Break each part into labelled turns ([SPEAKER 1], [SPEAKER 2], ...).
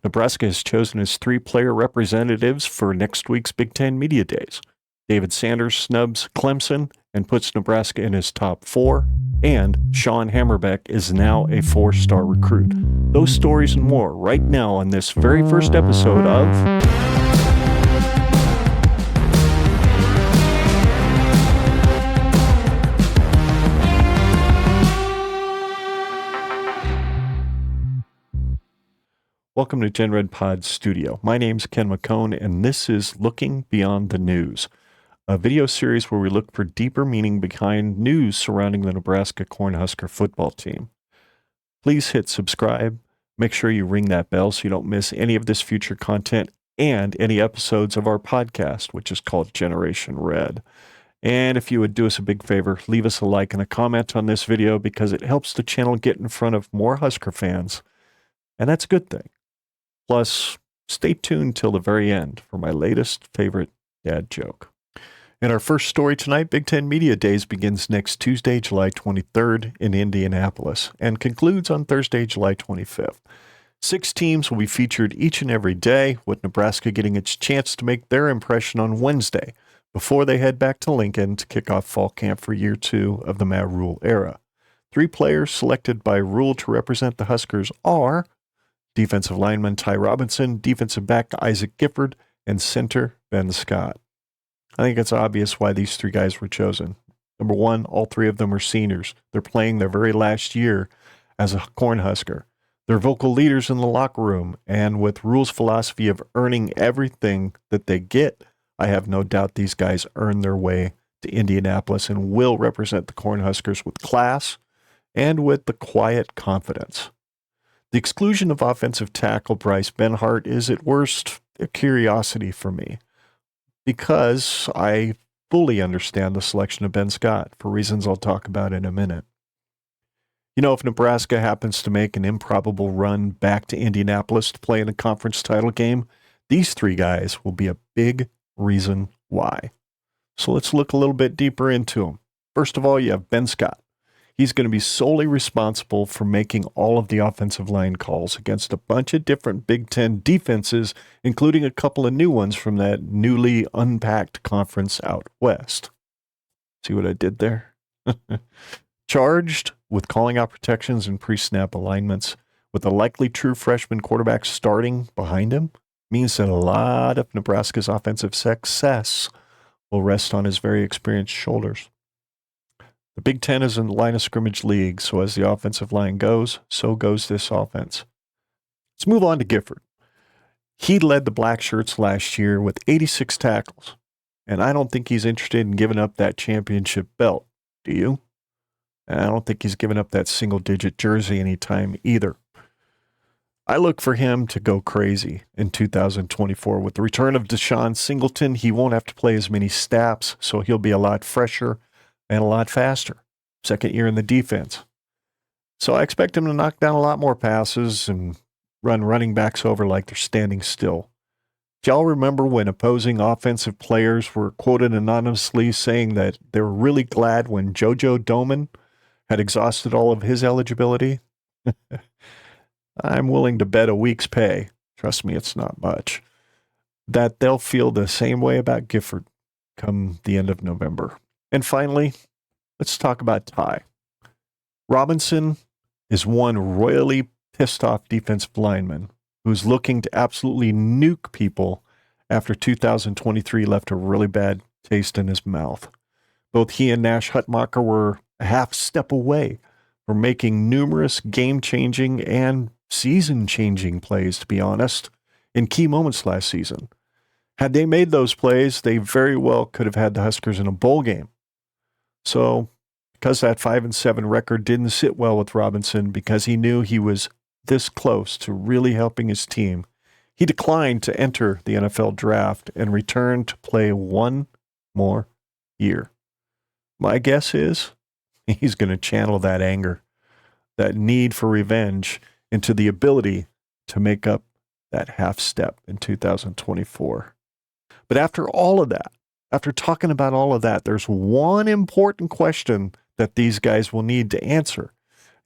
[SPEAKER 1] Nebraska has chosen its 3-player representatives for next week's Big Ten Media Days. David Sanders snubs Clemson and puts Nebraska in his top 4, and Shawn Hammerbeck is now a 4-star recruit. Those stories and more right now on this very first episode of... Welcome to GenRedPod Studio. My name's Ken McCone, and this is Looking Beyond the News, a video series where we look for deeper meaning behind news surrounding the Nebraska Cornhusker football team. Please hit subscribe. Make sure you ring that bell so you don't miss any of this future content and any episodes of our podcast, which is called Generation Red. And if you would do us a big favor, leave us a like and a comment on this video because it helps the channel get in front of more Husker fans, and that's a good thing. Plus, stay tuned till the very end for my latest favorite dad joke. And our first story tonight, Big Ten Media Days, begins next Tuesday, July 23rd in Indianapolis and concludes on Thursday, July 25th. 6 teams will be featured each and every day, with Nebraska getting its chance to make their impression on Wednesday before they head back to Lincoln to kick off fall camp for year 2 of the Matt Rhule era. 3 players selected by Rhule to represent the Huskers are defensive lineman Ty Robinson, defensive back Isaac Gifford, and center Ben Scott. I think it's obvious why these 3 guys were chosen. Number 1, all 3 of them are seniors. They're playing their very last year as a Cornhusker. They're vocal leaders in the locker room, and with Rhule's philosophy of earning everything that they get, I have no doubt these guys earn their way to Indianapolis and will represent the Cornhuskers with class and with the quiet confidence. The exclusion of offensive tackle Bryce Benhart is at worst a curiosity for me, because I fully understand the selection of Ben Scott for reasons I'll talk about in a minute. You know, if Nebraska happens to make an improbable run back to Indianapolis to play in a conference title game, these 3 guys will be a big reason why. So let's look a little bit deeper into them. First of all, you have Ben Scott. He's going to be solely responsible for making all of the offensive line calls against a bunch of different Big Ten defenses, including a couple of new ones from that newly unpacked conference out west. See what I did there? Charged with calling out protections and pre-snap alignments, with a likely true freshman quarterback starting behind him, means that a lot of Nebraska's offensive success will rest on his very experienced shoulders. The Big Ten is in the line of scrimmage league, so as the offensive line goes, so goes this offense. Let's move on to Gifford. He led the Black Shirts last year with 86 tackles, and I don't think he's interested in giving up that championship belt. Do you? And I don't think he's giving up that single-digit jersey anytime either. I look for him to go crazy in 2024. With the return of Deshaun Singleton, he won't have to play as many snaps, so he'll be a lot fresher and a lot faster. Second year in the defense. So I expect him to knock down a lot more passes and run running backs over like they're standing still. Do y'all remember when opposing offensive players were quoted anonymously saying that they were really glad when JoJo Domann had exhausted all of his eligibility? I'm willing to bet a week's pay, trust me, it's not much, that they'll feel the same way about Gifford come the end of November. And finally, let's talk about Ty. Robinson is one royally pissed off defensive lineman who's looking to absolutely nuke people after 2023 left a really bad taste in his mouth. Both he and Nash Hutmacher were a half step away from making numerous game-changing and season-changing plays, to be honest, in key moments last season. Had they made those plays, they very well could have had the Huskers in a bowl game. So, because that 5-7 record didn't sit well with Robinson, because he knew he was this close to really helping his team, he declined to enter the NFL draft and returned to play one more year. My guess is he's going to channel that anger, that need for revenge, into the ability to make up that half step in 2024. But after all of that, after talking about all of that, there's one important question that these guys will need to answer.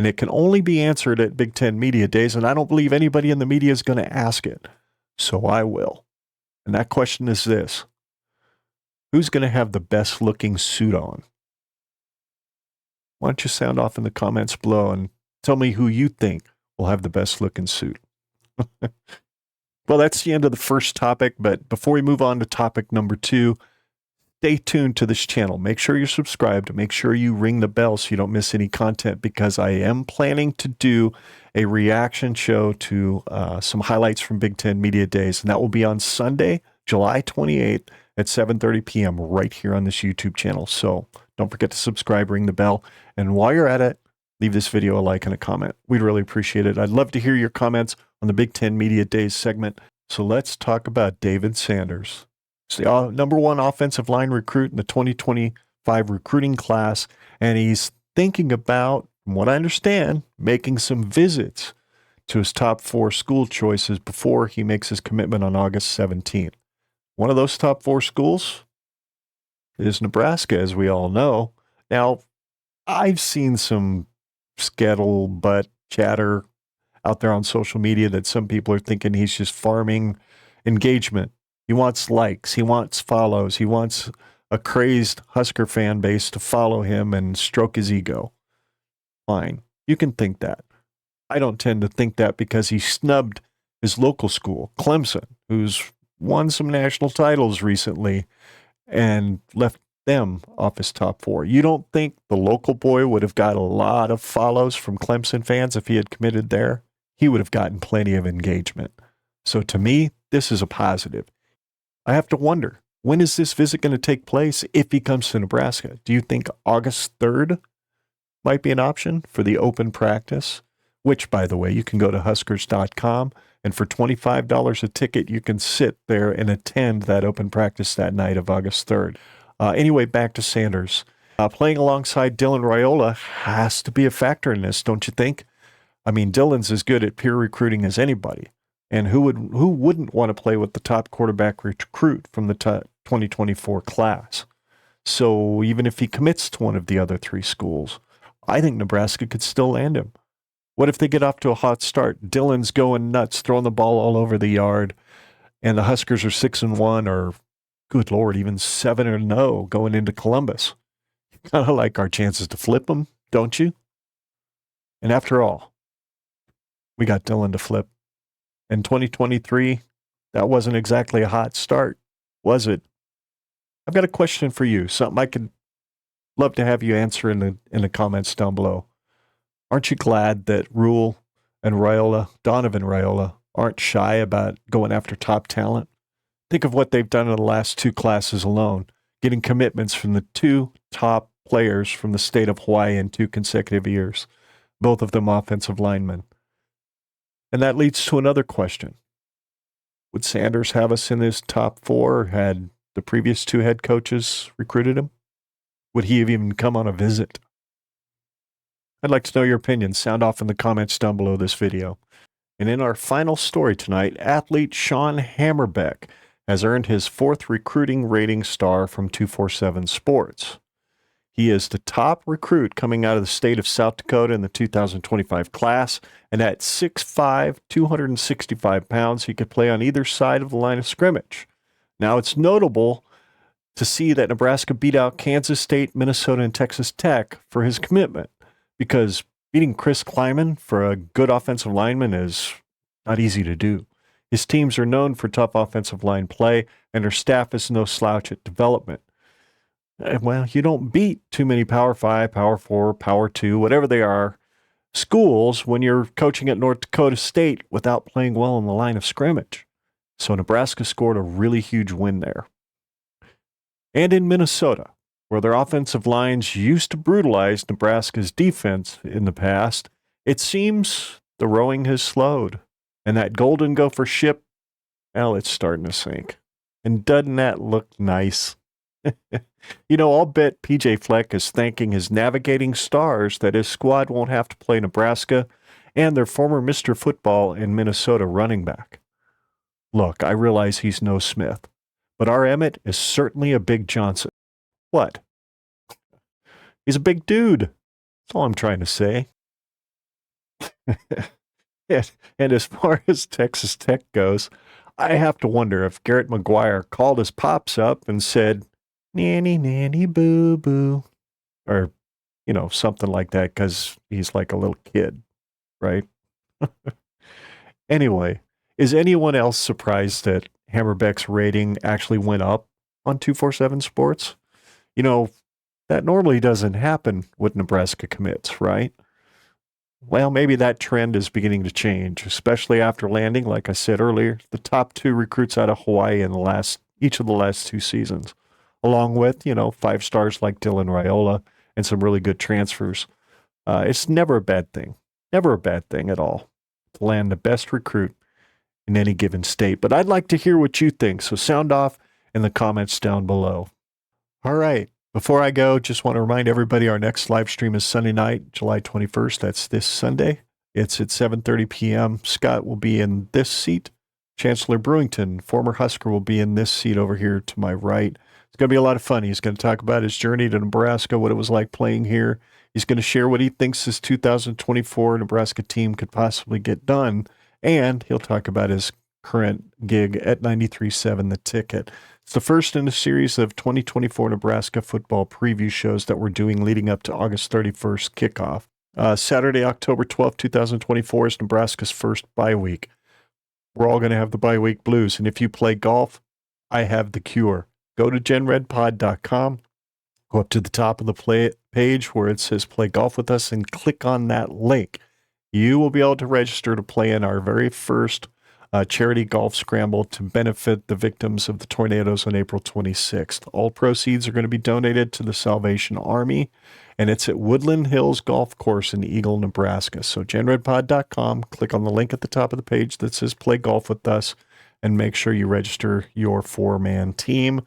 [SPEAKER 1] and it can only be answered at Big Ten Media Days, and I don't believe anybody in the media is going to ask it. So I will. And that question is this: who's going to have the best looking suit on? Why don't you sound off in the comments below and tell me who you think will have the best looking suit? Well, that's the end of the first topic, but before we move on to topic number 2, stay tuned to this channel. Make sure you're subscribed. Make sure you ring the bell so you don't miss any content, because I am planning to do a reaction show to some highlights from Big Ten Media Days, and that will be on Sunday, July 28th at 7:30 p.m. right here on this YouTube channel. So don't forget to subscribe, ring the bell, and while you're at it, leave this video a like and a comment. We'd really appreciate it. I'd love to hear your comments on the Big Ten Media Days segment. So let's talk about David Sanders. He's the #1 offensive line recruit in the 2025 recruiting class, and he's thinking about, from what I understand, making some visits to his top 4 school choices before he makes his commitment on August 17th. One of those top 4 schools is Nebraska, as we all know. Now, I've seen some scuttlebutt chatter out there on social media that some people are thinking he's just farming engagement. He wants likes, he wants follows, he wants a crazed Husker fan base to follow him and stroke his ego. Fine, you can think that. I don't tend to think that, because he snubbed his local school, Clemson, who's won some national titles recently, and left them off his top 4. You don't think the local boy would have got a lot of follows from Clemson fans if he had committed there? He would have gotten plenty of engagement. So to me, this is a positive. I have to wonder, when is this visit going to take place if he comes to Nebraska? Do you think August 3rd might be an option for the open practice? Which, by the way, you can go to Huskers.com, and for $25 a ticket, you can sit there and attend that open practice that night of August 3rd. Anyway, back to Sanders. Playing alongside Dylan Raiola has to be a factor in this, don't you think? I mean, Dylan's as good at peer recruiting as anybody. And who wouldn't want to play with the top quarterback recruit from the 2024 class? So even if he commits to one of the other 3 schools, I think Nebraska could still land him. What if they get off to a hot start? Dylan's going nuts, throwing the ball all over the yard, and the Huskers are 6-1, or good Lord, even 7-0 going into Columbus. Kind of like our chances to flip them, don't you? And after all, we got Dylan to flip. In 2023, that wasn't exactly a hot start, was it? I've got a question for you, something I could love to have you answer in the comments down below. Aren't you glad that Rhule and Donovan Raiola, aren't shy about going after top talent? Think of what they've done in the last 2 classes alone, getting commitments from the 2 top players from the state of Hawaii in 2 consecutive years, both of them offensive linemen. And that leads to another question. Would Sanders have us in his top 4 had the previous 2 head coaches recruited him? Would he have even come on a visit? I'd like to know your opinion. Sound off in the comments down below this video. And in our final story tonight, athlete Shawn Hammerbeck has earned his 4th recruiting rating star from 247 Sports. He is the top recruit coming out of the state of South Dakota in the 2025 class, and at 6'5", 265 pounds, he could play on either side of the line of scrimmage. Now, it's notable to see that Nebraska beat out Kansas State, Minnesota, and Texas Tech for his commitment, because beating Chris Kleiman for a good offensive lineman is not easy to do. His teams are known for tough offensive line play, and their staff is no slouch at development. Well, you don't beat too many Power 5, Power 4, Power 2, whatever they are, schools when you're coaching at North Dakota State without playing well in the line of scrimmage. So Nebraska scored a really huge win there. And in Minnesota, where their offensive lines used to brutalize Nebraska's defense in the past, it seems the rowing has slowed. And that Golden Gopher ship, well, it's starting to sink. And doesn't that look nice? You know, I'll bet PJ Fleck is thanking his navigating stars that his squad won't have to play Nebraska and their former Mr. Football in Minnesota running back. Look, I realize he's no Smith, but our Emmett is certainly a big Johnson. What? He's a big dude. That's all I'm trying to say. And as far as Texas Tech goes, I have to wonder if Garrett McGuire called his pops up and said, nanny, nanny, boo, boo, or, something like that, because he's like a little kid, right? Anyway, is anyone else surprised that Hammerbeck's rating actually went up on 247 Sports? You know, that normally doesn't happen with Nebraska commits, right? Well, maybe that trend is beginning to change, especially after landing, like I said earlier, the top two recruits out of Hawaii in each of the last 2 seasons, along with, five stars like Dylan Raiola and some really good transfers. It's never a bad thing, never a bad thing at all to land the best recruit in any given state. But I'd like to hear what you think, so sound off in the comments down below. All right. Before I go, just want to remind everybody our next live stream is Sunday night, July 21st. That's this Sunday. It's at 7:30 p.m. Scott will be in this seat. Chancellor Brewington, former Husker, will be in this seat over here to my right. It's going to be a lot of fun. He's going to talk about his journey to Nebraska, what it was like playing here. He's going to share what he thinks his 2024 Nebraska team could possibly get done. And he'll talk about his current gig at 93.7 The Ticket. It's the first in a series of 2024 Nebraska football preview shows that we're doing leading up to August 31st kickoff. Saturday, October 12th, 2024 is Nebraska's first bye week. We're all going to have the bye week blues. And if you play golf, I have the cure. Go to GenRedPod.com, go up to the top of the page where it says play golf with us and click on that link. You will be able to register to play in our very first charity golf scramble to benefit the victims of the tornadoes on April 26th. All proceeds are going to be donated to the Salvation Army, and it's at Woodland Hills Golf Course in Eagle, Nebraska. So genredpod.com, click on the link at the top of the page that says play golf with us, and make sure you register your 4-man team.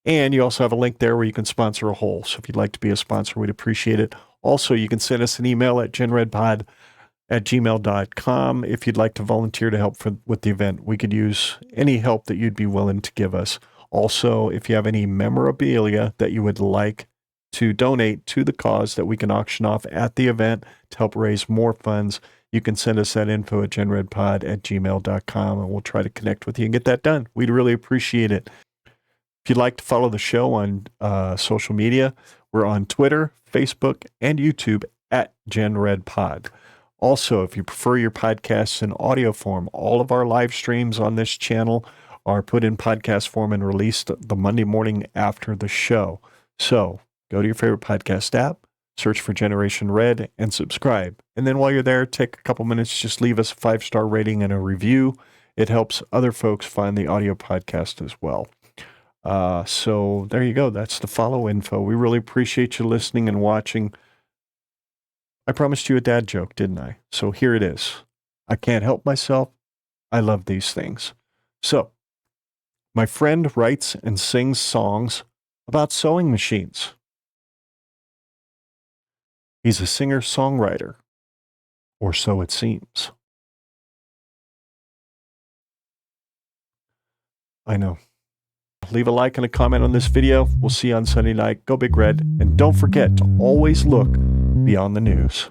[SPEAKER 1] And you also have a link there where you can sponsor a hole. So if you'd like to be a sponsor, we'd appreciate it. Also, you can send us an email at genredpod@gmail.com if you'd like to volunteer to help with the event. We could use any help that you'd be willing to give us. Also, if you have any memorabilia that you would like to donate to the cause that we can auction off at the event to help raise more funds, you can send us that info at genredpod@gmail.com, and we'll try to connect with you and get that done. We'd really appreciate it. If you'd like to follow the show on social media, we're on Twitter, Facebook, and YouTube at GenRedPod. Also, if you prefer your podcasts in audio form, all of our live streams on this channel are put in podcast form and released the Monday morning after the show. So go to your favorite podcast app, search for Generation Red, and subscribe. And then while you're there, take a couple minutes, just leave us a 5-star rating and a review. It helps other folks find the audio podcast as well. So there you go. That's the follow info. We really appreciate you listening and watching. I promised you a dad joke, didn't I? So here it is. I can't help myself. I love these things. So, my friend writes and sings songs about sewing machines. He's a singer-songwriter, or so it seems. I know. Leave a like and a comment on this video. We'll see you on Sunday night. Go Big Red. And don't forget to always look beyond the news.